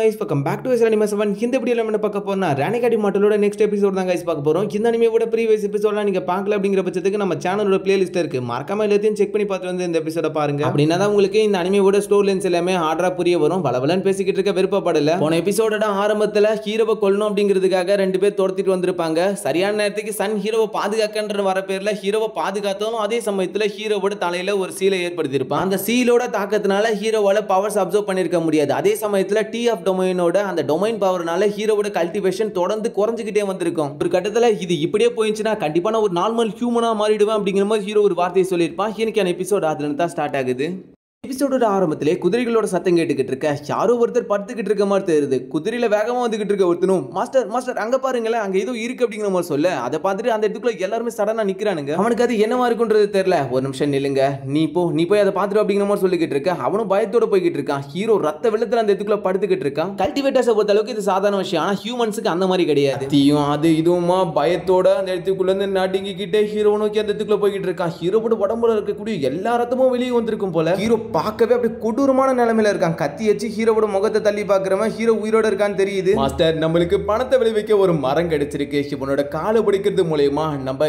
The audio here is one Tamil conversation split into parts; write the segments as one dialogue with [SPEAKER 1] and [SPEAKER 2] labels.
[SPEAKER 1] guys, welcome back to Anime 7. இந்த வீடியோல நம்ம பார்க்க போறோம்னா ராணிகாடி மாட்டலோட நெக்ஸ்ட் எபிசோட் தான் guys பார்க்க போறோம். இந்த அனிமேவோட ப்ரீவியஸ் எபிசோட்லாம் நீங்க பார்க்கல அப்படிங்கற பட்சத்துக்கு நம்ம சேனலோட பிளேலிஸ்ட் இருக்கு. மறக்காம எல்லாத்தையும் செக் பண்ணி பார்த்துட்டு வந்து இந்த எபிசோட பாருங்க. அப்படினா தான் உங்களுக்கு இந்த அனிமேவோட ஸ்டோரி லைன்ஸ் எல்லாமே ஆர்டரா புரிய வரும். வளவலன்னு பேசிக்கிட்டு இருக்க விருப்பப்படல. போன எபிசோடோட ஆரம்பத்துல ஹீரோவை கொல்லணும் அப்படிங்கிறதுக்காக ரெண்டு பேர் துரத்திட்டு வந்திருப்பாங்க. சரியான நேரத்துக்கு சன் ஹீரோவை பாதுகாக்கன்ற வர பேர்ல ஹீரோவை பாதுகாத்தாலும் அதே சமயத்துல ஹீரோவோட தலையில ஒரு சீலை ஏற்படுத்தியிருப்பான். அந்த சீலோட தாக்கத்தினால ஹீரோவால பவர்ஸ் அப்சர்வ் பண்ணிருக்க முடியாது. அதே சமயத்துல டி ஆஃப் டொமைனோட அந்த டொமைன் பவர்னால ஹீரோவோட கல்டிவேஷன் தொடர்ந்து குறைஞ்சிக்கிட்டே வந்திருக்கும். ஒரு கட்டத்துல இது இப்படியே போயிடுச்சுன்னா கண்டிப்பா நான் ஒரு நார்மல் ஹியூமனா மாறிடுவேன் அப்படிங்கிற மாதிரி ஹீரோ ஒரு வார்த்தையை சொல்லியிருப்பான். இன்னைக்கான எபிசோட் அதுல தான் ஸ்டார்ட் ஆகுது. எபிசோடோட ஆரம்பத்திலே குதிரைகளோட சத்தம் கேட்டுக்கிட்டு இருக்க யாரோ ஒருத்தர் படுத்துக்கிட்டு இருக்க மாதிரி தெரியுது. குதிரையில வேகமா வந்துகிட்டு இருக்க ஒருத்தனும் மாஸ்டர் மாஸ்டர் அங்க பாருங்களேன் அங்க ஏதோ இருக்கு அப்படிங்கிற மாதிரி சொல்ல அதை பார்த்துட்டு அந்த இடத்துக்குள்ள எல்லாருமே சடனா நிக்கிறானுங்க. அவனுக்கு அது என்னவா இருக்குன்றது தெரியல. ஒரு நிமிஷம் நில்லுங்க, நீ போய் அதை பார்த்துட்டு அப்படிங்கிற மாதிரி சொல்லிக்கிட்டு இருக்க. அவனும் பயத்தோட போய்கிட்டு இருக்கான். ஹீரோ ரத்த வெள்ளத்துல அந்த இடத்துக்குள்ள படுத்துக்கிட்டு இருக்கான். கல்டிவேட்டர்ஸை பொறுத்த அளவுக்கு இது சாதாரண விஷயம், ஆனா ஹியூமன்ஸுக்கு அந்த மாதிரி கிடையாது. தீயும் அது இதுவுமா பயத்தோட அந்த இடத்துக்குள்ள இருந்து நடுங்கிக்கிட்டே ஹீரோ நோக்கி அந்த இடத்துக்குள்ள போய்கிட்டு இருக்கான். ஹீரோவோட உடம்புல இருக்கக்கூடிய எல்லா ரத்தமும் வெளியே வந்திருக்கும் போல. ஹீரோ பார்க்கவே அப்படி கொடூரமான நிலைமையில இருக்கான். கத்தி வச்சு ஹீரோவோட முகத்தை தள்ளி பார்க்கிறவன் ஹீரோ உயிரோட இருக்கான்னு தெரியுது. மாஸ்டர், நம்மளுக்கு பணத்தை விளைவிக்க ஒரு மரம் கிடைச்சிருக்கு. இவனோட காலை பிடிக்கிறது மூலமா நம்ம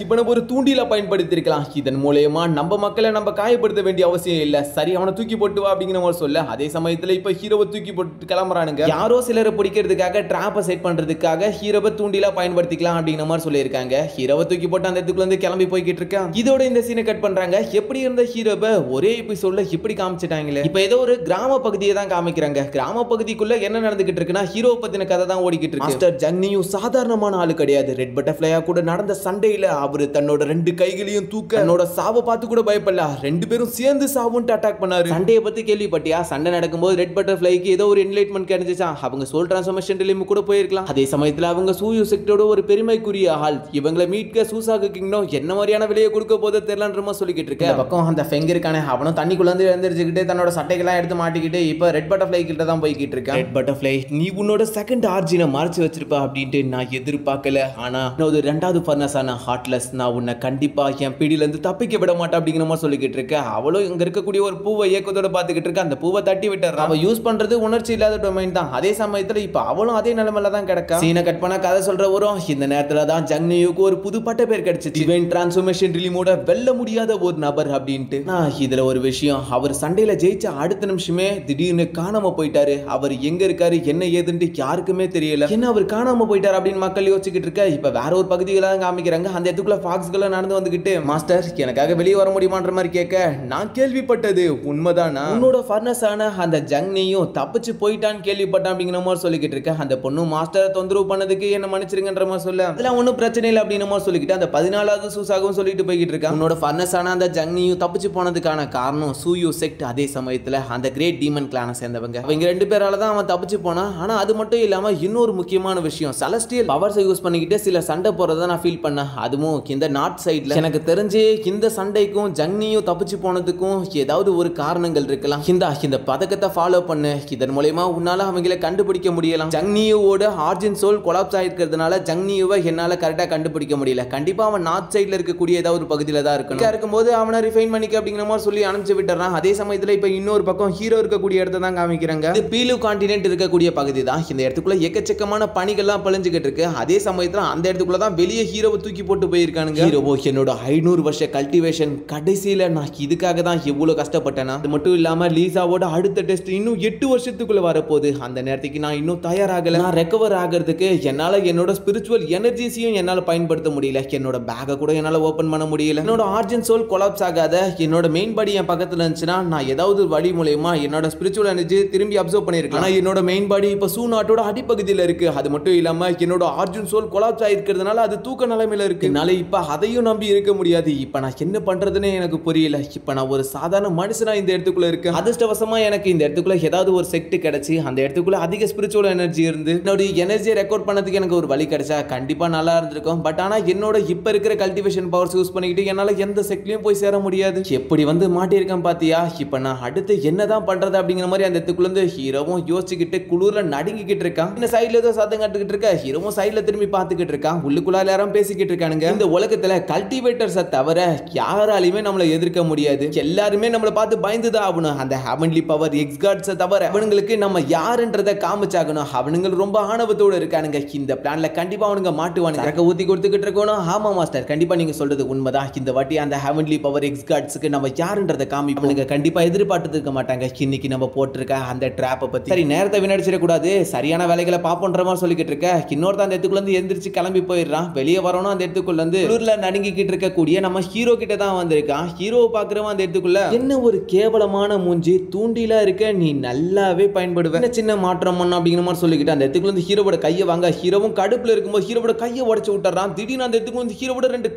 [SPEAKER 1] இவனை ஒரு தூண்டில பயன்படுத்தி இருக்கலாம். இதன் மூலமா நம்ம மக்களை நம்ம காயப்படுத்த வேண்டிய அவசியம் இல்ல. சரி, அவனை தூக்கி போட்டு வா அப்படிங்கிற மாதிரி சொல்ல அதே சமயத்துல இப்ப ஹீரோவை தூக்கி போட்டு கிளம்புறானுங்க. யாரோ சிலரை பிடிக்கிறதுக்காக டிராப்பை செட் பண்றதுக்காக ஹீரோவை தூண்டில பயன்படுத்திக்கலாம் அப்படிங்கிற மாதிரி சொல்லியிருக்காங்க. ஹீரோவை தூக்கி போட்டு அந்த இடத்துக்குள்ள இருந்து கிளம்பி போய்கிட்டு இருக்கான். இதோட இந்த சீனை கட் பண்றாங்க. எப்படி இருந்த ஹீரோவை ஒரே எபிசோட்ல இப்படி காமிச்சிட்டாங்களே. இப்ப ஏதோ ஒரு கிராம பகுதியை தான் காமிக்கிறாங்க. கிராம பகுதிக்குள்ள என்ன நடந்துகிட்டு இருக்குன்னா ஹீரோ பத்தின கதை தான் ஓடிக்கிட்டு இருக்கு. மாஸ்டர் ஜங்னியும் சாதாரணமான ஆளு கிடையாது. ரெட் பட்டர்ஃப்ளையா கூட நடந்த சண்டையில அவரு தன்னோட ரெண்டு கைகளையும் தூக்க தன்னோட சாவை பார்த்து கூட பயப்படல. ரெண்டு பேரும் சேர்ந்து சாவுன்ட்டு அட்டாக் பண்ணாரு. சண்டையை பத்தி கேள்விப்பட்டியா? சண்டை நடக்கும்போது ரெட் பட்டர்ஃப்ளைக்கு ஏதோ ஒரு என்லைட்மென்ட் கிடைச்சிச்சா. அவங்க சோல் டிரான்ஸ்ஃபர்மேஷன் ட்ரீம் கூட போயிருக்கலாம். அதே சமயத்துல அவங்க சூயு செக்டரோட ஒரு பெருமைக்குரிய ஆள். இவங்களை மீட்க சூசாகு கிங்டம் என்ன மாதிரியான விலையை கொடுக்க போதோ தெரியலன்றமா சொல்லிக்கிட்டு இருக்க. பக்கம் அந்த ஃபெங் இருக்கானே, அவனும் தண்ணிக்குள்ள இருந்து எழுந்திருச்சுக்கிட்டு தன்னோட சட்டைகள்லாம் எடுத்து மாட்டிக்கிட்டு இப்ப ரெட் பட்டர்ஃப்ளை கிட்ட தான் போய்கிட்டு இருக்கேன். ரெட் பட்டர்ஃப்ளை, நீ உன்னோட செகண்ட் ஆர்ஜினை மறைச்சு வச்சிருப்ப அப்படின்ட்டு நான் எதிர்பார்க்கல. ஆனா ஒரு ரெண்டாவது ஃபர்னஸ் ஆன ஹார்ட்லெஸ், நான் உன்னை கண்டிப்பா என் பிடியில இருந்து தப்பிக்க விட மாட்டேன் அப்படிங்கிற மாதிரி சொல்லிக்கிட்டு இருக்க. அவளும் இங்க இருக்கக்கூடிய ஒரு பூவை ஏக்கத்தோட பாத்துக்கிட்டு இருக்க. அந்த பூவை தட்டி விட்டுற. அவ யூஸ் பண்றது உணர்ச்சி இல்லாத டொமைன் தான். அதே சமயத்துல இப்ப அவளும் அதே நிலைமையில தான் கிடக்கா. சீனை கட் பண்ண கதை சொல்ற வரும். இந்த நேரத்துல தான் ஜங்னியுக்கு ஒரு புது பட்ட பேர் கிடைச்சிச்சு. டிவைன் டிரான்ஸ்ஃபர்மேஷன் ரிலீமோட வெல்ல முடியாத ஒரு நபர் அப்படின்ட்டு. இதுல ஒரு விஷயம், அவர் சண்டையில ஜெயிச்ச அடுத்த நிமிஷமே திடீர்னு காணாம போயிட்டாரு. அவர் எங்க இருக்காரு என்ன ஏதுன்னு யாருக்குமே தெரியல. என்ன அவர் காணாம போயிட்டாரு அப்படின்னு மக்கள் யோசிச்சுக்கிட்டு இருக்க. இப்ப வேற ஒரு பகுதிகள காமிக்கிறாங்க. அந்த இடத்துக்குள்ள ஃபாக்ஸ்கள் நடந்து வந்துகிட்டு, மாஸ்டர் எனக்காக வெளியே வர முடியுமான்ற மாதிரி கேட்க, நான் கேள்விப்பட்டது உண்மைதானா? உன்னோட ஃபர்னஸ் ஆன அந்த ஜங்னியும் தப்பிச்சு போயிட்டான்னு கேள்விப்பட்டான் அப்படிங்கிற மாதிரி சொல்லிக்கிட்டு இருக்க. அந்த பொண்ணு மாஸ்டரை தொந்தரவு பண்ணதுக்கு என்ன மன்னிச்சிருங்கன்ற மாதிரி சொல்ல, அதெல்லாம் ஒன்றும் பிரச்சனை இல்லை அப்படின்னு மாதிரி சொல்லிக்கிட்டு அந்த 14வது சூசாகவும் சொல்லிட்டு போய்கிட்டு இருக்கான். உன்னோட ஃபர்னஸ் ஆன அந்த ஜங்னியும் தப்பிச்சு போனதுக்கான காரணம் சூயு செக்ட். அதே சமயத்துல அந்த கிரேட் டீமன் கிளானை சேர்ந்தவங்க. அவங்க ரெண்டு பேரால தான் அவன் தப்பிச்சு போனான். ஆனா அது மட்டும் இல்லாம இன்னொரு முக்கியமான விஷயம், செலஸ்டியல் பவர்ஸை யூஸ் பண்ணிக்கிட்டு சில சண்டை போறதை நான் ஃபீல் பண்ணேன். அதுவும் இந்த நார்த் சைட்ல. எனக்கு தெரிஞ்சு இந்த சண்டைக்கும் ஜங்னியும் தப்பிச்சு போனதுக்கும் ஏதாவது ஒரு காரணங்கள் இருக்கலாம். இந்த பதக்கத்தை ஃபாலோ பண்ணு. இதன் மூலமா உன்னால அவங்களை கண்டுபிடிக்க முடியலாம். ஜங்னியோட ஆர்ஜின் சோல் கொலாப்ஸ் ஆயிருக்கிறதுனால ஜங்னியுவை என்னால கரெக்டா கண்டுபிடிக்க முடியல. கண்டிப்பா அவன் நார்த் சைட்ல இருக்கக்கூடிய ஏதாவது ஒரு பகுதியில தான் இருக்கணும். இருக்கும்போது அவனை ரிஃபைன் பண்ணிக்க அப்படிங்கிற மாதிரி சொல்லி அனுப்பிச்சு விட்டுறான். அதே சமயத்துல இப்ப இன்னொரு பக்கம் ஹீரோ இருக்கக்கூடிய இடத்தை தான் காமிக்கிறாங்க. இது பீலு கான்டினென்ட் இருக்கக்கூடிய பகுதி தான். இந்த இடத்துக்குள்ள எக்கச்சக்கமான பணிகள்லாம் பழிஞ்சுக்கிட்டு இருக்கு. அதே சமயத்துல அந்த இடத்துக்குள்ள தான் வெளியே ஹீரோவை தூக்கி போட்டு போயிருக்கானுங்க. ஹீரோவோ என்னோட 500 வருஷ கல்டிவேஷன் கடைசியில நான் இதுக்காக தான் எவ்வளவு கஷ்டப்பட்டேனா. அது மட்டும் இல்லாம லீசாவோட அடுத்த டெஸ்ட் இன்னும் 8 வருஷத்துக்குள்ள வரப்போகுது. அந்த நேரத்துக்கு நான் இன்னும் தயாராகல. நான் ரெக்கவர் ஆகிறதுக்கு என்னால என்னோட ஸ்பிரிச்சுவல் எனர்ஜிஸையும் என்னால பயன்படுத்த முடியல. என்னோட பேக்கை கூட என்னால ஓபன் பண்ண முடியல. என்னோட ஆர்ஜின் சோல் கொலாப்ஸ் ஆகாத என்னோட மெயின் பாடி என் பக்கத்துல இருந்துச்சுன்னா நான் ஏதாவது வழி மூலமா என்னோட ஸ்பிரிச்சுவல் எனர்ஜி திரும்பி அப்சர்வ் பண்ணிருக்கேன். ஆனா என்னோட மெயின் பாடி இப்ப சூநாட்டோட அடிப்பகுதியில இருக்கு. அது மட்டும் இல்லாம என்னோட ஆர்ஜுன் சோல் கொலாப்ஸ் ஆயிருக்கிறதுனால அது தூக்க நிலைமையில இருக்கு. என்னால இப்ப அதையும் நம்பி இருக்க முடியாது. இப்ப நான் என்ன பண்றதுன்னு எனக்கு புரியல. இப்ப நான் ஒரு சாதாரண மனுஷனா இந்த இடத்துக்குள்ள இருக்கேன். அதிர்ஷ்டவசமா எனக்கு இந்த இடத்துக்குள்ள ஏதாவது ஒரு செக்ட் கிடைச்சி அந்த இடத்துக்குள்ள அதிக ஸ்பிரிச்சுவல் எனர்ஜி இருந்து என்னோட எனர்ஜியை ரெக்கார்ட் பண்ணதுக்கு எனக்கு ஒரு வழி கிடைச்சா கண்டிப்பா நல்லா இருந்திருக்கும். பட் ஆனா என்னோட இப்ப இருக்கிற கல்டிவேஷன் பவர்ஸ் யூஸ் பண்ணிக்கிட்டு என்னால எந்த செக்ட்லயும் போய் சேர முடியாது. எப்படி வந்து மாட்டியிருக்கேன் பாத்தியா, இப்ப நான் அடுத்து என்னதான் பண்றது அப்படிங்கிற மாதிரி அந்த இடத்துக்குள்ள இருந்து ஹீரோவும் யோசிச்சுக்கிட்டு குளிர்ல நடுங்கிக்கிட்டு இருக்கான். இந்த சைடுல ஏதோ சத்தம் கட்டுக்கிட்டு இருக்க, ஹீரோவும் சைடுல திரும்பி பார்த்துக்கிட்டு இருக்கான். உள்ளுக்குள்ள எல்லாரும் பேசிக்கிட்டு இருக்கானுங்க. இந்த உலகத்துல கல்டிவேட்டர்ஸை தவிர யாராலையுமே நம்மளை எதிர்க்க முடியாது. எல்லாருமே நம்மளை பார்த்து பயந்துதான் ஆகணும். அந்த ஹெவன்லி பவர் எக்ஸ்கார்ட்ஸை தவிர அவனுங்களுக்கு நம்ம யாருன்றதை காமிச்சாகணும். அவனுங்க ரொம்ப ஆணவத்தோட இருக்கானுங்க. இந்த பிளான்ல கண்டிப்பா அவனுங்க மாட்டுவானுங்க. ஊத்தி கொடுத்துக்கிட்டு இருக்கணும். ஆமா மாஸ்டர், கண்டிப்பா நீங்க சொல்றது உண்மைதான். இந்த வாட்டி அந்த ஹெவன்லி பவர் எக்ஸ்கார்ட்ஸ்க்கு நம்ம யாருன்றதை காமிப்பானுங்க. கண்டிப்பா எதிர்பார்த்து இருக்க மாட்டாங்க இன்னைக்கு நம்ம போட்டிருக்க அந்த ட்ராப்பை பத்தி. சரி, நேரத்தை வீணடிச்சிட கூடாது, சரியான வேலைகளை பாப்போன்ற மாதிரி சொல்லிக்கிட்டு இருக்க. இன்னொருத்த அந்த இடத்துக்குள்ள இருந்து எந்திரிச்சு கிளம்பி போயிடுறான். வெளியே வரணும். அந்த இடத்துக்குள்ள இருந்து குளிர்ல நடுங்கிக்கிட்டு இருக்கக்கூடிய நம்ம ஹீரோ கிட்ட தான் வந்திருக்கான். ஹீரோவை பாக்குறவன் அந்த இடத்துக்குள்ள, என்ன ஒரு கேவலமான மூஞ்சி, தூண்டிலா இருக்க, நீ நல்லாவே பயன்படுவ, சின்ன மாற்றம் பண்ண அப்படிங்கிற மாதிரி சொல்லிக்கிட்டு அந்த இடத்துக்குள்ள இருந்து ஹீரோவோட கையை வாங்க. ஹீரோவும் கடுப்புல இருக்கும்போது ஹீரோவோட கையை உடைச்சு விட்டுறான். திடீர்னு அந்த இடத்துக்குள்ள இருந்து ஹீரோவோட 2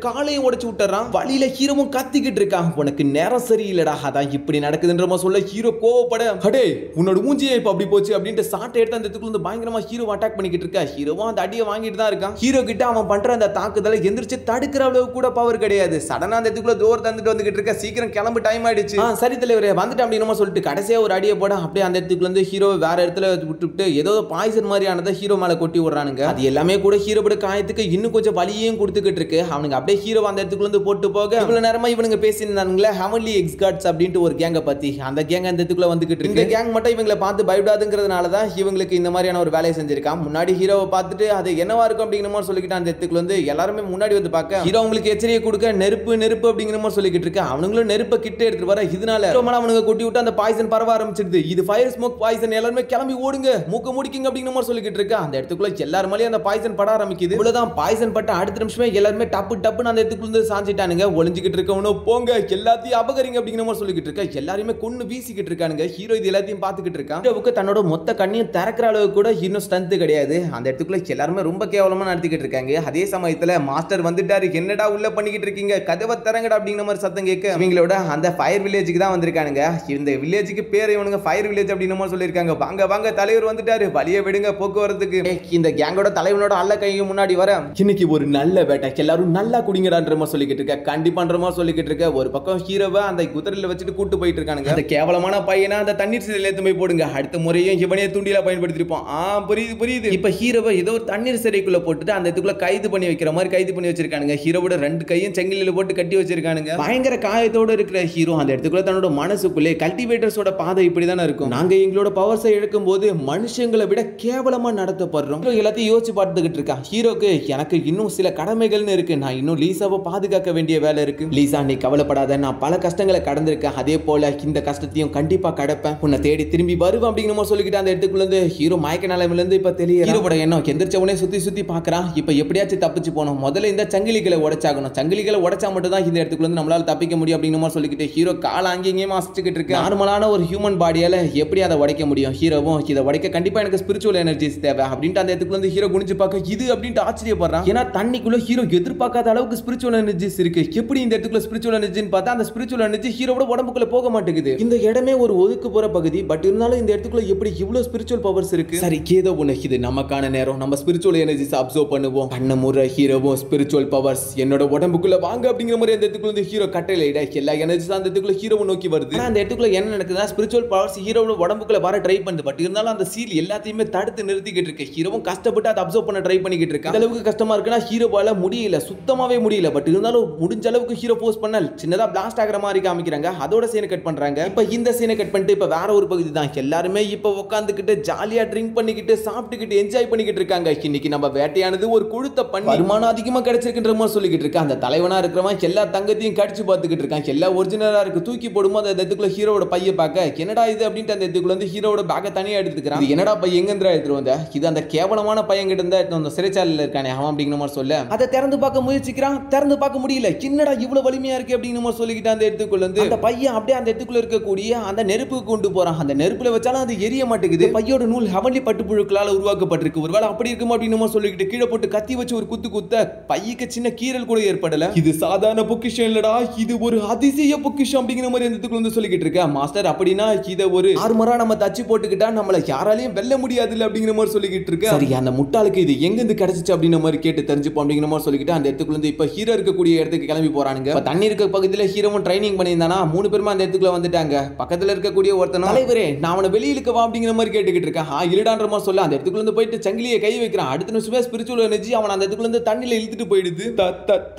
[SPEAKER 1] காலையும் உடைச்சு விட்டுறான். வழியில ஹீரோவும் கத்திக்கிட்டு இருக்கான். உனக்கு நேரம் சரியில்லடா, அதான் இப்படி நடக்குதுன்ற மாதிரி சொல்ல ஹீரோ கோவப்பட, அடே உன்னோட மூஞ்சியே இப்ப அப்படி போச்சு அப்படின்ட்டு சாட்டை எடுத்து அந்த இடத்துக்குள்ள இருந்து பயங்கரமா ஹீரோ அட்டாக் பண்ணிக்கிட்டு இருக்கா. ஹீரோவும் அந்த அடியை வாங்கிட்டு தான் இருக்கான். ஹீரோ கிட்ட அவன் பண்ற அந்த தாக்குதலை எந்திரிச்சு தடுக்கிற அளவுக்கு கூட பவர் கிடையாது. சடனா அந்த இடத்துக்குள்ள டோர் தந்துட்டு வந்துகிட்டு இருக்க. சீக்கிரம் கிளம்பு, டைம் ஆயிடுச்சு. சரி தலைவரே, வந்துட்டு அப்படின்னு சொல்லிட்டு கடைசியா ஒரு அடியை போட அப்படியே அந்த இடத்துக்குள்ள இருந்து ஹீரோ வேற இடத்துல விட்டுவிட்டு ஏதோ பாய்சன் மாதிரியானதை ஹீரோ மேல கொட்டி விடுறானுங்க. அது எல்லாமே கூட ஹீரோட காயத்துக்கு இன்னும் கொஞ்சம் வலியையும் கொடுத்துக்கிட்டு இருக்கு. அவனுங்க அப்படியே ஹீரோ அந்த இடத்துக்குள்ள இருந்து போட்டு போக இவ்வளவு நேரமா இவனுங்க பேசியிருந்தானுங்களே ஹெவன்லி எக்ஸ்கார்ட்ஸ் அப்படின்ட்டு ஒரு கேங்க பத்தி. அந்த கேங் அந்த இடத்துக்குள்ள வந்துகிட்டு இருக்கு. இந்த கேங் மட்டும் இவங்களை பார்த்து பயப்படாதுங்கிறதுனால தான் இவங்களுக்கு இந்த மாதிரியான ஒரு வேலையை செஞ்சிருக்கான். முன்னாடி ஹீரோவை பார்த்துட்டு அது என்னவா இருக்கும் அப்படிங்கிற மாதிரி சொல்லிக்கிட்டு அந்த இடத்துக்குள்ள வந்து எல்லாருமே முன்னாடி வந்து பார்க்க ஹீரோ உங்களுக்கு எச்சரிக்கை கொடுக்க, நெருப்பு நெருப்பு அப்படிங்கிற மாதிரி சொல்லிக்கிட்டு இருக்கு. அவனுங்களும் நெருப்பை கிட்ட எடுத்துட்டு வர, இதனால அவனுங்க கொட்டி விட்டு அந்த பாய்சன் பரவ ஆரம்பிச்சிடுது. இது ஃபயர் ஸ்மோக் பாய்சன், எல்லாருமே கிளம்பி ஓடுங்க, மூக்க முடிக்குங்க அப்படிங்கிற மாதிரி சொல்லிக்கிட்டு இருக்கு. அந்த இடத்துக்குள்ள எல்லாரும் மேலேயும் அந்த பாய்சன் பட ஆரம்பிக்குது. இவ்வளவுதான் பாய்சன் பட்ட அடுத்த நிமிஷமே எல்லாருமே டப்பு டப்புன்னு அந்த இடத்துக்குள்ள இருந்து சாஞ்சிட்டானுங்க. ஒளிஞ்சிக்கிட்டு இருக்கவனும் போங்க எல்லாத்தையும் அபகரிங்க அப்படிங்கிற மாதிரி சொல்லிக்கிட்டு இருக்க. எல்லாருமே கொன்னு வீசிக்கிட்டு இருக்கானுங்க. ஹீரோ இது எல்லாத்தையும் பார்த்துக்கிட்டு இருக்கான். ஹீரோவுக்கு தன்னோட மொத்த கண்ணையும் திறக்கிற அளவுக்கு கூட இன்னும் ஸ்ட்ரென்த் கிடையாது. அந்த இடத்துக்குள்ள எல்லாருமே ரொம்ப கேவலமா நடத்திக்கிட்டு இருக்காங்க. அதே சமயத்துல மாஸ்டர் வந்துட்டாரு. என்னடா உள்ள பண்ணிக்கிட்டு இருக்கீங்க, கதவை திறங்கடா அப்படிங்கிற மாதிரி சத்தம் கேட்க இவங்களோட அந்த ஃபயர் வில்லேஜுக்கு தான் வந்திருக்கானுங்க. இந்த வில்லேஜுக்கு பேர் இவனுங்க ஃபயர் வில்லேஜ் அப்படிங்கிற மாதிரி சொல்லியிருக்காங்க. வாங்க வாங்க, தலைவர் வந்துட்டாரு, வழியை விடுங்க போக்குவரத்துக்கு. இந்த கேங்கோட தலைவனோட அல்ல கைக்கு முன்னாடி வர, இன்னைக்கு ஒரு நல்ல வேட்டை, எல்லாரும் நல்லா குடிங்கடான்ற மாதிரி சொல்லிக்கிட்டு இருக்க. கண்டிப்பான்ற மாதிரி சொல்லிக்கிட்டு இருக்க. ஒரு பக்கம் ஹீரோவை அந்த குதிரையில வச்சுட்டு கூட்டு போயிட்டு இருக்கானுங்க. அந்த கேவலமான பையனா அந்த தண்ணீர் சிலையில எடுத்து போய் போடுங்க, அடுத்த முறையும் இவனே தூண்டிலா பயன்படுத்திருப்போம். புரியுது புரியுது. இப்ப ஹீரோவை ஏதோ ஒரு தண்ணீர் சிறைக்குள்ள போட்டுட்டு அந்த இடத்துக்குள்ள கைது பண்ணி வைக்கிற மாதிரி கைது பண்ணி வச்சிருக்கானுங்க. ஹீரோவோட 2 கையும் செங்கிலில போட்டு கட்டி வச்சிருக்கானுங்க. பயங்கர காயத்தோட இருக்கிற ஹீரோ அந்த இடத்துக்குள்ள தன்னோட மனசுக்குள்ளே கல்டிவேட்டர்ஸோட பாதை இப்படிதானே இருக்கும். நாங்க எங்களோட பவர்ஸை இழக்கும் போது மனுஷங்களை விட கேவலமா நடத்தப்படுறோம். எல்லாத்தையும் யோசிச்சு பார்த்துக்கிட்டு இருக்கான். ஹீரோக்கு எனக்கு இன்னும் சில கடமைகள்னு இருக்கு. நான் இன்னும் லீசாவை பாதுகாக்க வேண்டிய வேலை இருக்கு. லீசா நீ கவலைப்படாத, நான் பல கஷ்டங்களை கடந்திருக்கேன். அதே போல இந்த கஷ்டத்தையும் கண்டிப்பா கடப்பேன். உன்னை தேடி திரும்பி வருவேன் அப்படிங்கிற மாதிரி சொல்லிக்கிட்டு அந்த இடத்துக்குள்ள இருந்து ஹீரோ மயக்க நிலைமையில இருந்து இப்ப தெரிய ஹீரோட எண்ணம் எந்திரிச்சவனே சுத்தி சுத்தி பாக்குறான். இப்ப எப்படியாச்சும் தப்பிச்சு போனோம். முதல்ல இந்த சங்கிலிகளை உடைச்சாகணும். சங்கிலிகளை உடைச்சா மட்டும் தான் இந்த இடத்துக்குள்ள இருந்து நம்மளால தப்பிக்க முடியும் அப்படிங்கிற மாதிரி சொல்லிக்கிட்டு ஹீரோ கால அங்கேயும் மாசிச்சுக்கிட்டு இருக்கு. நார்மலான ஒரு ஹியூமன் பாடியால எப்படி அதை உடைக்க முடியும்? ஹீரோவும் இதை உடைக்க கண்டிப்பா எனக்கு ஸ்பிரிச்சுவல் எனர்ஜிஸ் தேவை அப்படின்ட்டு அந்த இடத்துக்குள்ள இருந்து ஹீரோ குனிஞ்சு பார்க்க இது அப்படின்ட்டு ஆச்சரியப்படுறான். ஏன்னா தண்ணிக்குள்ள ஹீரோ எதிர்பார்க்காத அளவுக்கு ஸ்பிரிச்சுவல் எனர்ஜிஸ் இருக்கு. எப்படி இந்த இடத்துக்குள்ள ஸ்பிரிச்சுவல் எனர்ஜின்னு பார்த்தா அந்த ஸ்பிரிச்சுவல் எனர்ஜி ஹீரோவோட உடம்புக்குள்ள போக மாட்டேங்குது. இந்த இடமே ஒரு ஒதுக்கு போற பகுதி. பட் இருந்தாலும் இந்த இடத்துக்குள்ள எப்படி இவ்வளவு ஸ்பிரிச்சுவல் பவர்ஸ் இருக்கு? சரி, ஏதோ ஒண்ணு, இது நமக்கான நேரம். நம்ம ஸ்பிரிச்சுவல் எனர்ஜிஸ் அப்சர்வ் பண்ணுவோம். பண்ண முறை ஹீரோவும் ஸ்பிரிச்சுவல் பவர்ஸ் என்னோட உடம்புக்குள்ள வாங்க அப்படிங்கிற மாதிரி அந்த இடத்துக்குள்ள இருந்து ஹீரோ கட்டளையிட எல்லா எனர்ஜிஸ் அந்த இடத்துக்குள்ள ஹீரோவை நோக்கி வருது. ஆனா அந்த இடத்துக்குள்ள என்ன நடக்குதுன்னா ஸ்பிரிச்சுவல் பவர்ஸ் ஹீரோவோட உடம்புக்குள்ள வர ட்ரை பண்ணுது. பட் இருந்தாலும் அந்த சீல் எல்லாத்தையுமே தடுத்து நிறுத்திக்கிட்டு இருக்கு. ஹீரோவும் கஷ்டப்பட்டு அதை அப்சர்வ் பண்ண ட்ரை பண்ணிக்கிட்டு இருக்கு. அந்த அளவுக்கு கஷ்டமா இருக்குன்னா ஹீரோவால முடியல, சுத்தமாவே முடியல. பட் இருந்தாலும் முடிஞ்ச அளவுக்கு ஹீரோ போஸ்ட் பண்ண சின்னதா பிளாஸ்ட் ஆகிற மாதிரி காமிக்கிறாங்க. அதோட சீனை கட் பண்றாங்க. இப்ப இந்த சீனை கட் பண்ணிட்டு இப்ப வேற ஒரு பகுதி தான். எல்லாருமே இப்ப உட்காந்துக்கிட்டு ஜாலியா ட்ரிங்க் பண்ணிக்கிட்டு சாப்பிட்டுக்கிட்டு என்ஜாய் பண்ணிக்கிட்டு இருக்காங்க. இன்னைக்கு நம்ம வேட்டையானது ஒரு கொழுத்த பண்ணி வருமானம் அதிகமா கிடைச்சிருக்குன்ற மாதிரி சொல்லிக்கிட்டு இருக்க. அந்த தலைவனா இருக்கிறவன் எல்லா தங்கத்தையும் கடிச்சு பார்த்துக்கிட்டு இருக்கான். எல்லா ஒரிஜினலா இருக்கு. தூக்கி போடும்போது அந்த இடத்துக்குள்ள ஹீரோட பைய பார்க்க என்னடா இது அப்படின்ட்டு அந்த இடத்துக்குள்ள வந்து ஹீரோட பேக்கை தனியா எடுத்துக்கிறான். என்னடா பையன் எங்கேந்திரா எடுத்துட்டு வந்த? இது அந்த கேவலமான பையன் கிட்ட இருந்த அந்த சிறைச்சாலையில் இருக்கானே அவன் அப்படிங்கிற மாதிரி சொல்ல அதை திறந்து பார்க்க முயற்சிக்கிறான். திறந்து பார்க்க முடியல. என்னடா இவ்வளவு வலிமையா இருக்கு அப்படிங்கிற மாதிரி சொல்லிக்கிட்டு அந்த இடத்துக்குள்ள வந்து அந்த பையன் அப்படியே அந்த இடத்துக்குள்ள இருக்கக்கூடிய அந்த நெருப்புக்கு கொண்டு போறான். அந்த நெருப்புல வச்சாலும் அது எரிய மாட்டேங்குது. பையோட நூல் ஹெவன்லி பட்டுப்புழுக்களால் உருவாக்கப்பட்டிருக்கு. ஒருவேளை அப்படி இருக்கும் அப்படின்னு சொல்லிக்கிட்டு கீழே போட்டு கத்தி வச்சு ஒரு குத்து குத்த பையக்கு சின்ன கீரல் கூட ஏற்படல. இது சாதாரண பொக்கிஷம் இல்லடா, இது ஒரு அதிசய பொக்கிஷம் அப்படிங்கிற மாதிரி அந்த இடத்துக்குள்ள வந்து சொல்லிக்கிட்டு இருக்க. மாஸ்டர் அப்படின்னா இதை ஒரு ஆர்மரா நம்ம தச்சு போட்டுக்கிட்டா நம்மள யாராலையும் வெல்ல முடியாது இல்ல அப்படிங்கிற மாதிரி சொல்லிக்கிட்டு இருக்க. சரி, அந்த முட்டாளுக்கு இது எங்க இருந்து கிடைச்சிச்சு அப்படிங்கிற மாதிரி கேட்டு தெரிஞ்சுப்போம் அப்படிங்கிற மாதிரி சொல்லிக்கிட்டு அந்த இடத்துக்குள்ள இருந்து இப்ப ஹீரோ இருக்கக்கூடிய இடத்துக்கு கிளம்பி போறானுங்க. தண்ணி இருக்க பகுதியில் ஹீரோவும் ட்ரைனிங் பண்ணியிருந்தானா 3 பேருமே அந்த இடத்துக்குள்ள வந்துட்டாங்க. பக்கத்துல இருக்கக்கூடிய ஒருத்தன் தலைவரே நான் அவனை வெளியிலுக்கு வா அப்படிங்கிற மாதிரி கேட்டுக்கிட்டு இருக்கேன். இல்லடான்ற மாதிரி சொல்ல அந்த இடத்துக்குள்ள இருந்து போயிட்டு சங்கிலியை கை வைக்கிறான். அடுத்த நிமிஷமே ஸ்பிரிச்சுவல் எனர்ஜி அவன் அந்த இடத்துக்குள்ள இருந்து தண்ணியில இழுத்துட்டு போயிடுது.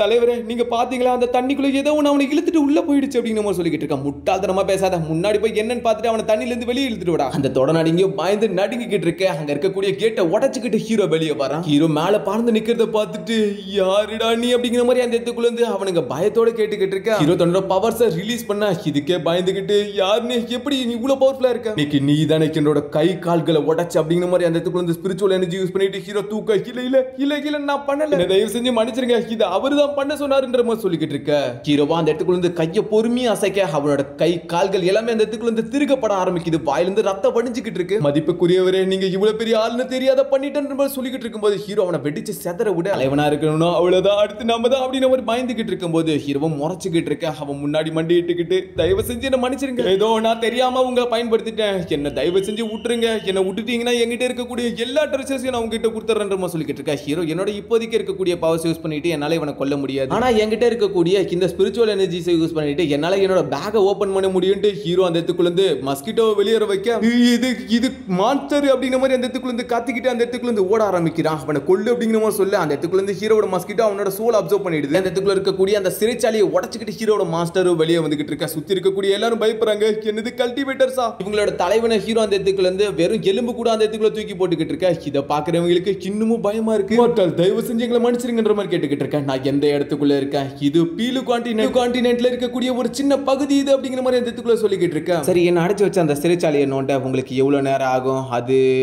[SPEAKER 1] தலைவரே நீங்க பாத்தீங்களா அந்த தண்ணிக்குள்ள ஏதோ ஒன்று அவனை இழுத்துட்டு உள்ள போயிடுச்சு அப்படிங்கிற மாதிரி சொல்லிக்கிட்டு இருக்கான். முட்டாள்தனமா பேசாத, முன்னாடி போய் என்னன்னு பார்த்துட்டு அவனை தண்ணியில இருந்து வெளியே இழுத்துட்டு விடா. அந்த தொடநாடிங்க பயந்து நடுங்கிக்கிட்டு இருக்க. அங்க இருக்கக்கூடிய கேட்டை உடைச்சுக்கிட்டு ஹீரோ வெளியே வரான். ஹீரோ மேல பறந்து நிக்கிறத பார்த்துட்டு யாருடா நீ அப்படிங்கிற மாதிரி அந்த இடத்துக்குள்ள இருந்து அவனுங்க பயத்தோட கேட்டுக்கிட்டு இருக்க. ஹீரோ தன்னோட பவர்ஸை ரிலீஸ் பண்ண இதுக்கே பயந்துகிட்டு யாருன்னு எப்படி நீ இவ்வளவு பவர்ஃபுல்லா இருக்க, இன்னைக்கு நீ தானே என்னோட கை கால்களை உடைச்சு அப்படிங்கிற மாதிரி அந்த இடத்துக்குள்ள இருந்து ஸ்பிரிச்சுவல் எனர்ஜி யூஸ் பண்ணிட்டு ஹீரோ தூக்க இல்ல நான் பண்ணல, தயவு செஞ்சு மன்னிச்சிருங்க, இது அவர்தான் பண்ண சொன்னாருன்ற மாதிரி சொல்லிக்கிட்டு இருக்க. ஹீரோவா அந்த இடத்துக்குள்ள இருந்து கையை பொறுமையா அசைக்க அவனோட கை கால்கள் எல்லாமே அந்த இடத்துக்குள்ள இருந்து திருகப்பட ஆரம்பிக்குது. வாயிலிருந்து ரத்தம் வடிஞ்சுக்கிட்டு இருக்கு. மதிப்புக்குரியவரே நீங்க இவ்வளவு பெரிய ஆளுன்னு தெரியாத பண்ணிட்டேன்ற மாதிரி சொல்லிக்கிட்டு இருக்கும்போது ஹீரோ அவனை வெடிச்சு செதற விட தலைவனா இருக்கணும் அவ்வளவுதான், அடுத்து நம்ம தான் அப்படின்னு மாதிரி பயந்துகிட்டு இருக்கும்போது ஹீரோவும் முறைச்சுக்கிட்டு இருக்க. அவன் முன்னாடி மண்டிட்டுக்கிட்டு தயவு செஞ்சு என்ன மன்னிச்சிருங்க, ஏதோ நான் தெரியாம உங்களை பயன்படுத்திட்டேன், என்ன தயவு செஞ்சு விட்டுருங்க, என்ன விட்டுட்டீங்கன்னா என்கிட்ட இருக்கக்கூடிய எல்லா ட்ரெஸ்ஸையும் நான் உங்ககிட்ட கொடுத்துறேன்ற மாதிரி சொல்லிக்கிட்டு இருக்க. ஹீரோ என்னோட இப்போதைக்கு இருக்கக்கூடிய பவர்ஸ் யூஸ் பண்ணிட்டு என்னால இவனை கொல்ல முடியாது, ஆனா என்கிட்ட இருக்கக்கூடிய இந்த ஸ்பிரிச்சுவல் எனர்ஜிஸை யூஸ் பண்ணிட்டு என்னால என்னோட பேக்கை ஓபன் பண்ண முடியும்ட்டு ஹீரோ அந்த இடத்துக்குள்ள இருந்து மஸ்கிட்டோவை வெளியேற வைக்க இது மான்ஸ்டர் அப்படிங்கிற மாதிரி அந்த இடத்துக்குள்ள இருந்து காத்திக்கிட்டு அந்த இடத்துக்குள்ள இருந்து ஓட ஆரம்பிக்கிறான். அவனை கொல்லு அப்படிங்கிற மாதிரி சொல்ல அந்த இடத்துக்குள்ள இருந்து ஹீரோட மஸ்கிட்டோ அவனோட சோல் அப்சர்வ் பண்ணிடுது. அந்த இடத்துக்குள்ள இருக்கக்கூடிய அந்த சிறைச்சாலையை உடைச்சிக்கிட்டு ஹீரோட மாஸ்டரும் வெளியே வந்துகிட்டு இருக்க. சுத்தி இருக்கக்கூடிய எல்லாரும் பயப்படுறாங்க, என்னது கல்டிவேட்டர்ஸா, இவங்களோட தலைவனை ஹீரோ அந்த இடத்துக்குள்ள இருந்து வெறும் எலும்பு கூட அந்த இடத்துக்குள்ள தூக்கி போட்டுக்கிட்டு இருக்க. இதை பாக்குறவங்களுக்கு இன்னமும் பயமா இருக்கு. தயவு செஞ்சு எங்களை மன்னிச்சிருங்கன்ற மாதிரி கேட்டுக்கிட்டு இருக்கேன். நான் எந்த இடத்துக்குள்ள இருக்கேன், இது பீலு கான்டினென்ட்ல இருக்கக்கூடிய ஒரு சின்ன பகுதி இது அப்படிங்கிற மாதிரி அந்த இடத்துக்குள்ள சொல்லிக்கிட்டு இருக்கேன். சரி என்ன அடைச்சு வச்ச அந்த சிறைச்சாலையை நோண்ட உங்களுக்கு எவ்வளவு நேரம் ஆகும்? அது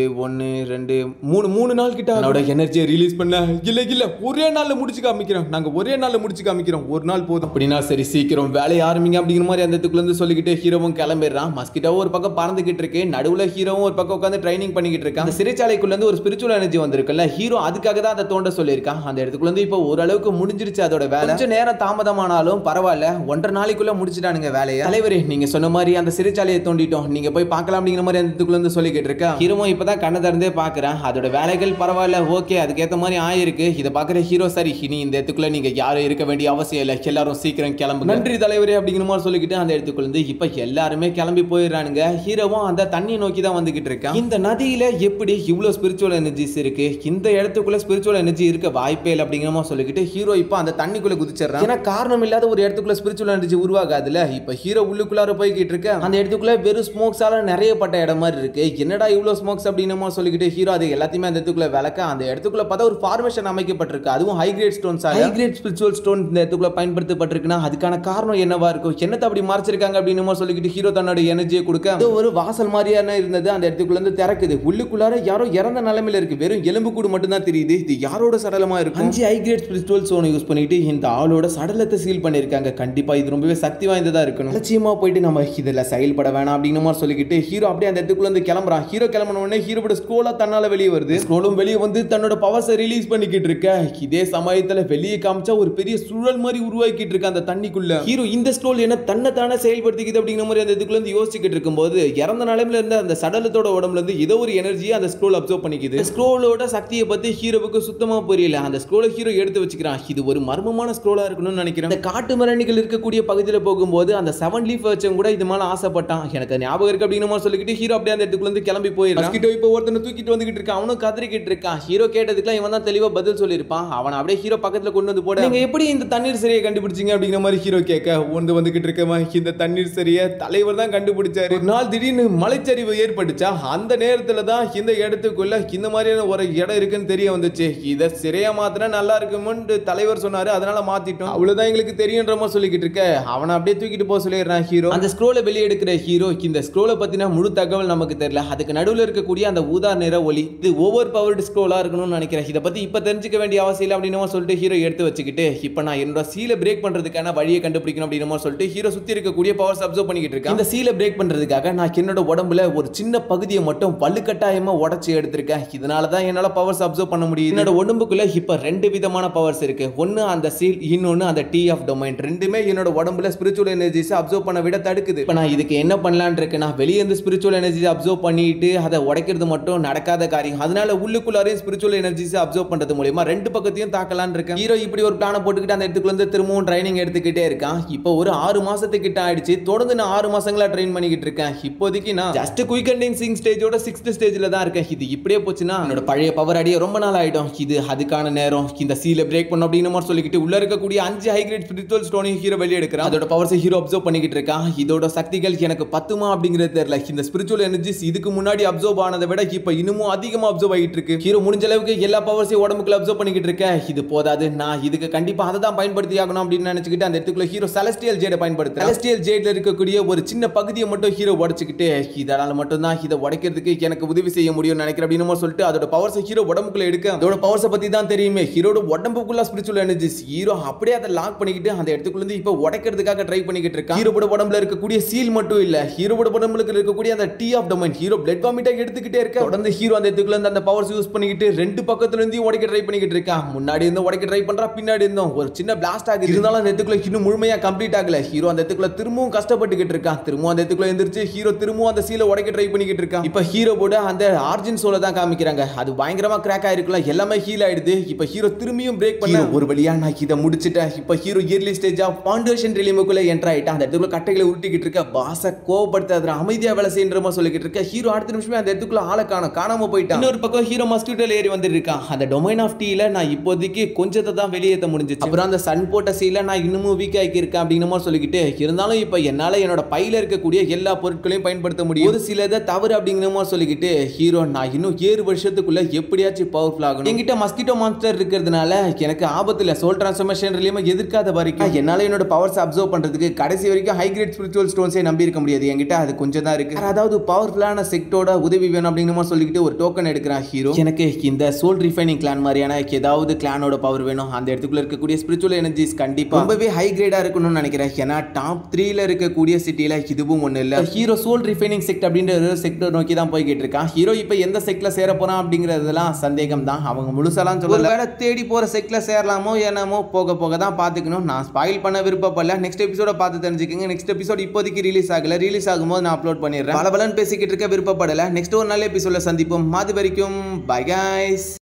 [SPEAKER 1] 1 2 3 நாள் கிட்ட அவனோட எனர்ஜியை ரிலீஸ் பண்ண. இல்ல ஒரே நாள்ல முடிச்சு காமிக்கிறோம், நாங்க ஒரே நாள்ல முடிச்சு காமிக்கிறோம், ஒரு நாள் போதும் அப்படின்னா சரி சீக்கிரம் வேலையை ஆரம்பிங்க அப்படிங்கிற மாதிரி அந்த இடத்துக்குள்ள இருந்து சொல்லிக்கிட்டு ஹீரோவும் கிளம்பிடுறான். மஸ்கிட்டோவும் ஒரு பக்கம் பறந்துகிட்டு இருக்கு, நடுவுல ஹீரோவும் ஒரு பக்கம் உட்காந்து ட்ரைனிங் பண்ணிக்கிட்டு இருக்கான். அந்த சிறைச்சாலைக்குள்ள இருந்து ஒரு ஸ்பிரிச்சுவல் எனர்ஜி வந்திருக்குல்ல, ஹீரோ அதுக்காக தான் அதை தோண்ட சொல்லியிருக்கான். அந்த இடத்துக்குள்ள இருந்து இப்போ ஓரளவுக்கு முடிஞ்சிருச்சு அதோட வேலை. கொஞ்சம் நேரம் தாமதமானாலும் பரவாயில்ல, 1.5 நாளைக்குள்ள முடிச்சிட்டானுங்க வேலையை. தலைவரே நீங்க சொன்ன மாதிரி அந்த சிறைச்சாலையை தோண்டிட்டோம், நீங்க போய் பார்க்கலாம் அப்படிங்கிற மாதிரி அந்த இடத்துக்குள்ள இருந்து சொல்லிக்கிட்டு இருக்கேன். ஹீரோவும் இப்பதான் கண்ணை திறந்தே பாக்குறேன். அதோட வேலைகள் பரவாயில்ல, ஓகே அதுக்கேற்ற மாதிரி ஆயிருக்கு. இதை பாக்குற ஹீரோ சரி இனி இந்த இடத்துக்குள்ள நீங்க யாரும் இருக்க வேண்டிய அவசியம் இல்லை, எல்லாரும் சீக்கிரம் கிளம்பு, நன்றி தலைவரே அப்படிங்கிற மாதிரி சொல்லிக்கிட்டு அந்த இடத்துக்குள்ள இருந்து இப்ப எல்லாருமே கிளம்பி போயிடுறானுங்க. ஹீரோவும் அந்த தண்ணியை நோக்கி தான் வந்துகிட்டு இருக்கான். இந்த நதியில எப்படி இவ்வளவு ஸ்பிரிச்சுவல் எனர்ஜிஸ் இருக்கு, இந்த இடத்துக்குள்ள ஸ்பிரிச்சுவல் எனர்ஜி இருக்க வாய்ப்பே இல்லை அப்படிங்கிற மாதிரி சொல்லிக்கிட்டு ஹீரோ இப்ப அந்த தண்ணிக்குள்ள குதிச்சிடறான். ஏன்னா காரணம் இல்லாத ஒரு இடத்துக்குள்ள ஸ்பிரிச்சுவல் எனர்ஜி உருவாகாதுல. இப்ப ஹீரோ உள்ளுக்குள்ளார போய்கிட்டு இருக்க. அந்த இடத்துக்குள்ள வெறும் ஸ்மோக்ஸால நிறைய பட்ட இடம் மாதிரி இருக்கு. என்னடா இவ்வளவு ஸ்மோக்ஸ் அப்படிங்கிற மாதிரி சொல்லிக்கிட்டு ஹீரோ அது எல்லாத்தையுமே அந்த இடத்துக்குள்ள விளக்க. அந்த இடத்துக்குள்ள பார்த்தா ஒரு ஃபார்மேஷன் அமைக்கப்பட்டிருக்கு, அதுவும் high grade stones, high grade spiritual stone இந்த இடத்துக்குள்ள பயன்படுத்தப்பட்டிருக்குன்னா அதுக்கான காரணம் என்னவா இருக்கும், என்னத்தை அப்படி மறைச்சிருக்காங்க அப்படின்னு சொல்லிக்கிட்டு ஹீரோ தன்னோட எனர்ஜியை கொடுக்க ஒரு வாசல் மாதிரியான இருந்தது அந்த இடத்துக்குள்ள இருந்து திறக்குது. உள்ளுக்குள்ளார யாரோ இறந்த நிலைமையில இருக்கு, வெறும் எலும்பு கூடு மட்டும் தான் தெரியுது. இது யாரோட சடலமா இருக்கும்? 5 high grade spiritual stone use பண்ணிட்டு இந்த ஆளோட சடலத்தை சீல் பண்ணிருக்காங்க. கண்டிப்பா இது ரொம்பவே சக்தி வாய்ந்ததா இருக்கணும். நிச்சயமா போயிட்டு நம்ம இதுல செயல்பட வேணாம் அப்படின்னு மாதிரி சொல்லிக்கிட்டு ஹீரோ அப்படியே அந்த இடத்துக்குள்ள இருந்து கிளம்புறான். ஹீரோ கிளம்பின உடனே ஹீரோட ஸ்க்ரோலா தன்னால வெளியே வருது. ஸ்க்ரோலும் வெளியே வந்து தன்னோட பவர்ஸை ரிலீஸ் பண்ணிக்கிட்டு இருக்க. இதே சமயத்துல வெளியே காமிச்சா ஒரு பெரிய சுழல் மாதிரி உருவாக்கிட்டு இருக்க அந்த தண்ணிக்குள்ள. ஹீரோ இந்த ஸ்க்ரோல் என்ன தன்னை தானே செயல்படுத்திக்குது அப்படிங்கிற மாதிரி அந்த இதுக்குள்ள இருந்து யோசிச்சுக்கிட்டு இருக்கும்போது இறந்த நிலைமையில இருந்த அந்த சடலத்தோட உடம்புல இருந்து ஏதோ ஒரு எனர்ஜியை அந்த ஸ்க்ரோல் அப்சர்வ் பண்ணிக்குது. ஸ்க்ரோலோட சக்தியை பத்தி ஹீரோவுக்கு சுத்தமா புரியல. அந்த ஸ்க்ரோலை ஹீரோ எடுத்து வச்சுக்கிறான். இது ஒரு மர்மமான ஸ்க்ரோலா இருக்கணும்னு நினைக்கிறேன். இந்த காட்டு மரணிகள் இருக்கக்கூடிய பகுதியில் போகும்போது அந்த 7 லீஃப் வச்சவங்க கூட இது மேல ஆசைப்பட்டான். எனக்கு ஞாபகம் இருக்கு அப்படிங்கிற மாதிரி சொல்லிக்கிட்டு ஹீரோ அப்படியே அந்த இடத்துக்குள்ள இருந்து கிளம்பி போயிடுறான். இப்போ ஒருத்தனை தூக்கிட்டு வந்துகிட்டு இருக்கான். அவனும் கதறிக்கிட்டு இருக்கான். ஹீரோ கேட்டதுக்குலாம் இவன் தான் தெளிவா பதில் சொல்லியிருப்பான். அவன் அப்படியே ஹீரோ பக்கத்துல கொண்டு வந்து போட, நீங்க எப்படி இந்த தண்ணீர் சரியை கண்டுபிடிச்சீங்க அப்படிங்கிற மாதிரி ஹீரோ கேட்க, வந்துகிட்டு இருக்கவன் இந்த தண்ணீர் சரியை தலைவர் தான் கண்டுபிடிச்சாரு. ஒரு நாள் திடீர்னு மலைச்சரிவு ஏற்பட்டுச்சா, அந்த நேரத்துல தான் இந்த இடத்துக்குள்ள இந்த மாதிரியான ஒரு இடம் இருக்குன்னு தெரிய வந்துச்சு. இதை சிறையா மாத்தினா நல்லா இருக்கும்னு தலைவர் சொன்னாரு, அதனால மாத்திட்டோம், அவ்வளவுதான் எங்களுக்கு தெரியுன்ற மாதிரி சொல்லிக்கிட்டு இருக்க. அவனை அப்படியே தூக்கிட்டு போக சொல்லிடுறான் ஹீரோ. அந்த ஸ்க்ரோலை வெளியே எடுக்கிற ஹீரோ இந்த ஸ்க்ரோலை பத்தின முழு தகவல் நமக்கு தெரியல. அதுக்கு நடுவில் இருக்கக்கூடிய அந்த ஊதா நிற ஒளி இது ஓவர் பவர்டு ஸ்க்ரோலா இருக்கணும்னு நினைக்கிறேன். இதை பத்தி இப்ப தெரிஞ்சுக்க வேண்டிய அவசியம் இல்லை அப்படின்னு சொல்லிட்டு ஹீரோ எடுத்து வச்சுக்கிட்டு இப்ப நான் என்னோட சீலை பிரேக் பண்றதுக்கான வழியை கண்டுபிடிக்கணும் அப்படின்னு சொல்லிட்டு ஹீரோ சுத்தி இருக்கக்கூடிய பவர்ஸ் அப்சர்வ் பண்ணிக்கிட்டு இருக்கேன். இந்த சீலை பிரேக் பண்றதுக்காக நான் என்னோட உடம்புல ஒரு சின்ன பகுதியை மட்டும் வலுக்கட்டாயமா உடைச்சு எடுத்திருக்கேன். இதனாலதான் என்னால பவர்ஸ் அப்சர்வ் பண்ண முடியும். என்னோட உடம்புக்குள்ள இப்ப 2 விதமான பவர்ஸ் இருக்கு. ஒன்னு அந்த சீல், இன்னொன்னு அந்த டீ ஆஃப் டொமைன். ரெண்டுமே என்னோட உடம்புல ஸ்பிரிச்சுவல் எனர்ஜிஸ் அப்சர்வ் பண்ண விட தடுக்குது. இப்ப நான் இதுக்கு என்ன பண்ணலாம்னு இருக்கேன், நான் வெளியே இருந்து ஸ்பிரிச்சுவல் எனர்ஜிஸ் அப்சர்வ் பண்ணிட்டு அதை உடைக்கிறது மட்டும் நடக்காத காரியம். அதனால உள்ளுக்குள்ளாரையும் ஸ்பிரிச்சுவல் எனர்ஜிஸ் அப்சர்வ் பண்றது மூலமா 2 பக்கத்தையும் தாக்கலாம்னு இருக்கேன். ஹீரோ இப்படி ஒரு பிளான போட்டுக்கிட்டு அந்த இடத்துக்குள்ள இருந்து திரும்பவும் ட்ரைனிங் எடுத்துக்கிட்டே இருக்கான். இப்போ ஒரு 6 மாசத்துக்கு மாசத்துக்கிட்ட ஆயிடுச்சு. தொடர்ந்து நான் 6 மாசங்களா ட்ரெயின் பண்ணிக்கிட்டு இருக்கேன். இப்போதைக்கு நான் ஜஸ்ட் குயிக் கண்டென்சிங் ஸ்டேஜோட 6th ஸ்டேஜ்ல தான் இருக்கேன். இது இப்படியே போச்சுன்னா என்னோட பழைய பவர் அடைய ரொம்ப நாள் ஆயிடும். இது அதுக்கான நேரம். இந்த சீல பிரேக் பண்ணணும் அப்படின்னு மாதிரி சொல்லிக்கிட்டு உள்ள இருக்கக்கூடிய 5 ஹை கிரேட் ஸ்பிரிச்சுவல் ஸ்டோனையும் ஹீரோ வெளியே எடுக்கிறான். அதோட பவர்ஸை ஹீரோ அப்சர்வ் பண்ணிக்கிட்டு இருக்கான். இதோட சக்திகள் எனக்கு பத்துமா அப்படிங்கிறது தெரியல. இந்த ஸ்பிரிச்சுவல் எனர்ஜிஸ் இதுக்கு முன்னாடி அப்சர்வ் ஆனதை விட இப்ப இன்னமும் அதிகமா அப்சர்வ் ஆகிட்டு இருக்கு. ஹீரோ முடிஞ்ச அளவுக்கு எல்லா பவர்ஸையும் உடம்புக்குள்ள அப்சர்வ் பண்ணிக்கிட்டு இருக்கேன். இது போதாது, நான் இதுக்கு கண்டிப்பா அதை தான் பயன்படுத்தி ஆகணும் அப்படின்னு நினைச்சுக்கிட்டு அந்த இடத்துக்குள்ள ஹீரோ செலஸ்டியல் ஜேட பயன்படுத்துறான். செலஸ்டியல் ஜேட்ல இருக்கக்கூடிய ஒரு சின்ன பகுதியை மட்டும் ஹீரோ உடைச்சுக்கிட்டு இதனால மட்டும் தான் இதை உடைக்கிறதுக்கு எனக்கு உதவி செய்ய முடியும்னு நினைக்கிறேன் அப்படின்னு சொல்லிட்டு அதோட பவர்ஸை ஹீரோ உடம்புக்குள்ள எடுக்க அதோட பவர்ஸை பத்தி தான் தெரியுமே. ஹீரோட உடம்புக்குள்ள ஸ்பிரிச்சுவல் எனர்ஜிஸ் ஹீரோ அப்படியே அதை லாக் பண்ணிக்கிட்டு அந்த இடத்துக்குள்ள இருந்து இப்ப உடைக்கிறதுக்காக ட்ரை பண்ணிக்கிட்டு இருக்கான். ஹீரோட உடம்புல இருக்கக்கூடிய சீல் மட்டும் இல்ல, ஹீரோட உடம்புல இருக்கக்கூடிய அந்த tea of the mind hero blood வாமிட்டா எடுத்துக்கிட்டே இருக்க. தொடர்ந்து ஹீரோ அந்த இடத்துக்குள்ள இருந்து அந்த பவர்ஸ் யூஸ் பண்ணிக்கிட்டு ரெண்டு பக்கத்துல இருந்து உடைக்க ட்ரை பண்ணிக்கிட்டு இருக்கான். முன்னாடி இருந்து உடைக்க ட்ரை பண்றா, பின்னாடி இருந்தும் ஒரு சின்ன பிளாஸ்ட் ஆகுது. இருந்தாலும் அந்த இடத்துக்குள்ள இன்னும் முழுமையா கம்ப்ளீட் ஆகல. ஹீரோ அந்த இடத்துக்குள்ள திரும்பவும் கஷ்டப்பட்டுக்கிட்டு இருக்கான். திரும்பவும் அந்த இடத்துக்குள்ள எந்திரிச்சு ஹீரோ திரும்பவும் அந்த சீலை உடைக்க ட்ரை பண்ணிக்கிட்டு இருக்கான். இப்ப ஹீரோ போட அந்த ஆர்ஜின் சோலை தான் காமிக்கிறாங்க. அது பயங்கரமா கிராக் ஆயிருக்குல, எல்லாமே ஹீல் ஆயிடுது. இப்ப ஹீரோ திரும்பியும் பிரேக் பண்ண ஒரு வழியா நான் இதை முடிச்சிட்டேன். இப்ப hero early stage of foundation ரிலீமுக்குள்ள என்டர் ஆயிட்டான். அந்த இடத்துக்குள்ள கட்டைகளை உருட்டிக்கிட்டு இருக்க, பாச கோபப்படுத்தாத அமைதியா வேலை செய்யற மாதிரி சொல்லிக்கிட்டு இருக்க. ஹீரோ அடுத்த நிமிஷமே அந்த இடத்துக்குள்ள ஆளை காணாம போயிட்டான். இன்னொரு பக்கம் ஹீரோ மஸ்கிட்டோல ஏறி வந்துட்டு இருக்கான். அந்த டொமைன் ஆஃப் டீல நான் இப்போதைக்கு கொஞ்சத்தை தான் வெளியேற்ற முடிஞ்சிச்சு. அப்புறம் அந்த சன் போட்ட சீல நான் இன்னமும் வீக் ஆகி இருக்கேன் அப்படின்னு மாதிரி சொல்லிக்கிட்டு இருந்தாலும் இப்ப என்னால என்னோட பையில இருக்கக்கூடிய எல்லா பொருட்களையும் பயன்படுத்த முடியும். ஒரு சிலதை தவறு அப்படிங்கிற மாதிரி சொல்லிக்கிட்டு ஹீரோ நான் இன்னும் 7 வருஷத்துக்குள்ள எப்படியாச்சும் பவர்ஃபுல் ஆகணும். என்கிட்ட மஸ்கிட்டோ மான்ஸ்டர் இருக்கிறதுனால எனக்கு ஆபத்து இல்ல. சோல் டிரான்ஸ்ஃபர்மேஷன் ரிலீமா எதிர்க்காத வரைக்கும் என்னால என்னோட பவர்ஸ் அப்சர்வ் பண்றதுக்கு கடைசி வரைக்கும் ஹை கிரேட் ஸ்பிரிச்சுவல் ஸ்டோன்ஸை நம்பி இருக்க முடியாது. என்கிட்ட அது கொஞ்சம் தான் இருக்கு. அதாவது பவர்ஃபுல்லான செக்டோட உதவி வேணும் அப்படிங்கிற மாதிரி சொல்லிக்கிட்டு ஒரு டோக்கன் எடுக்கிறான் ஹீரோ. எனக்கு இந்த சோல் ரிஃபைனிங் கிளான் மாதிரியான ஏதாவது கிளானோட பவர் வேணும். அந்த இடத்துக்குள்ள இருக்கக்கூடிய ஸ்பிரிச்சுவல் எனர்ஜிஸ் கண்டிப்பா ரொம்பவே ஹை கிரேடா இருக்கணும்னு நினைக்கிறேன். ஏன்னா டாப் 3ல இருக்கக்கூடிய சிட்டில இதுவும் ஒண்ணு இல்ல. ஹீரோ சோல் ரிஃபைனிங் செக்ட் அப்படின்ற ஒரு செக்டர் நோக்கி தான் போய்கிட்டு இருக்கான். ஹீரோ இப்ப எந்த செக்ட்ல சேர போறான் அப்படிங்கறதெல்லாம் சந்தேகம் தான். அவங்க முழுசலாம் சொல்லல. வேற தேடி போற செக்ட்ல சேரலாமோ என்னமோ போக போக தான் பாத்துக்கணும். நான் ஸ்பாயில் பண்ண விருப்பப்படல. நெக்ஸ்ட் எபிசோட பார்த்து தெரிஞ்சுக்கங்க. நெக்ஸ்ட் எபிசோட் இப்போதைக்கு ரிலீஸ் ஆகல. ரிலீஸ் ஆகும்போது நான் அப்லோட் பண்ணிடுறேன். பலபலன்னு பேசிக்கிட்டு இருக்க விருப்பப்படல. நெக்ஸ்ட் ஒரு நல்ல எபிசோட்ல சந்திப்போம். அது வரைக்கும் பை கைஸ்.